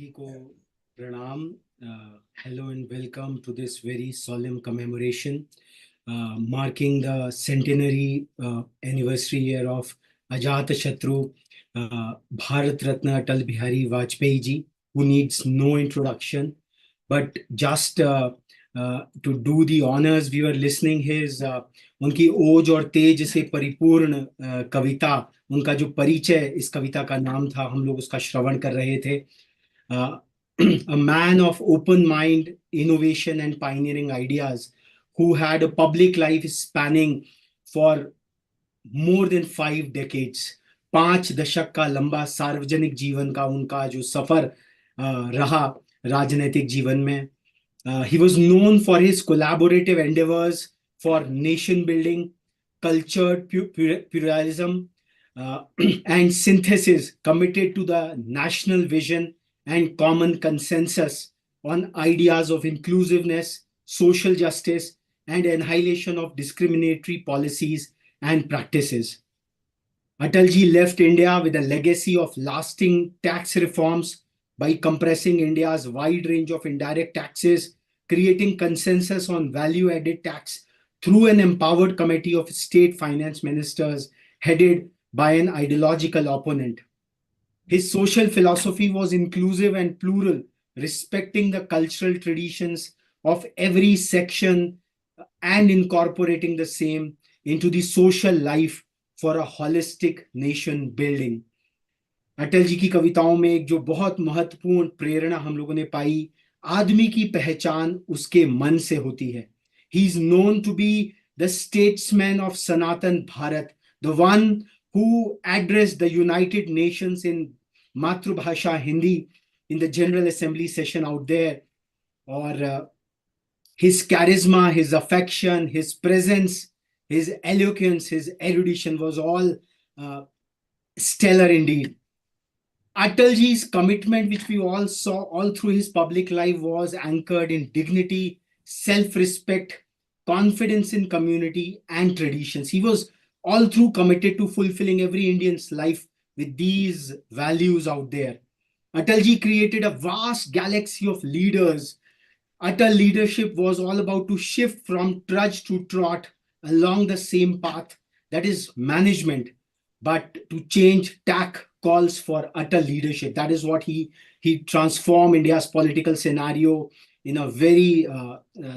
सभी को प्रणाम. Hello and welcome to this very solemn commemoration marking the centenary anniversary year of Ajatashatru Bharat Ratna Atal Bihari Vajpayee ji, who needs no introduction. But just to do the honors, we were listening his उनकी ओज और तेज से परिपूर्ण कविता, उनका जो परिचय इस कविता का नाम था, हम लोग उसका श्रवण कर रहे थे. A man of open mind, innovation and pioneering ideas, who had a public life spanning for more than 5 decades. 5 दशक का लंबा सार्वजनिक जीवन का उनका जो सफर रहा राजनीतिक जीवन में. He was known for his collaborative endeavors for nation building, cultured pluralism, and synthesis, committed to the national vision and common consensus on ideas of inclusiveness, social justice, and annihilation of discriminatory policies and practices. Atalji left India with a legacy of lasting tax reforms by compressing India's wide range of indirect taxes, creating consensus on value-added tax through an empowered committee of state finance ministers headed by an ideological opponent. His social philosophy was inclusive and plural, respecting the cultural traditions of every section and incorporating the same into the social life for a holistic nation building. Atal ji की कविताओं में एक जो बहुत महत्वपूर्ण प्रेरणा हम लोगों ने पाई, आदमी की पहचान उसके मन से होती है. He is known to be the statesman of Sanatan Bharat, the one who addressed the United Nations in Matrubhasha Hindi in the General Assembly session out there. Or his charisma, his affection, his presence, his eloquence, his erudition was all stellar indeed. Atalji's commitment, which we all saw all through his public life, was anchored in dignity, self-respect, confidence in community and traditions. He was all through committed to fulfilling every Indian's life with these values out there. Atalji created a vast galaxy of leaders. Atal leadership was all about to shift from trudge to trot along the same path, that is management, but to change tack calls for Atal leadership. That is what he transformed India's political scenario in a very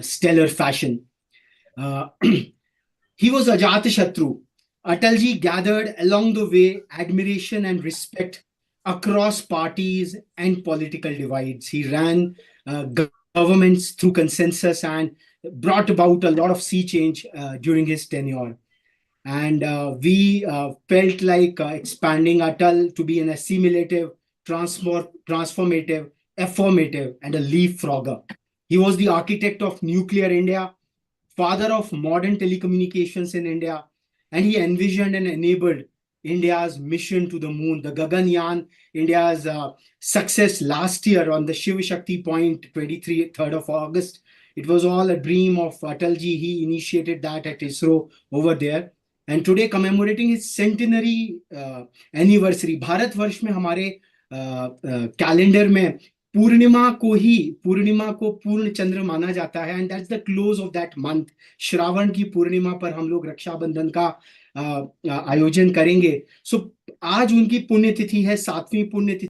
stellar fashion. He was Ajatashatru. Atalji gathered along the way admiration and respect across parties and political divides. He ran governments through consensus and brought about a lot of sea change during his tenure. And we felt like expanding Atal to be an assimilative, transformative, affirmative, and a leapfrogger. He was the architect of nuclear India, father of modern telecommunications in India, and he envisioned and enabled India's mission to the moon. The Gaganyaan, India's success last year on the Shiv Shakti point, 3rd of August, it was all a dream of Atalji. He initiated that at ISRO over there. And today commemorating his centenary anniversary, Bharat वर्ष में हमारे calendar में पूर्णिमा को पूर्ण चंद्र माना जाता है. And that's the close of that month. Shravan की पूर्णिमा पर हम लोग रक्षाबंधन का आयोजन करेंगे. सो आज उनकी पुण्यतिथि है, 7वीं पुण्यतिथि.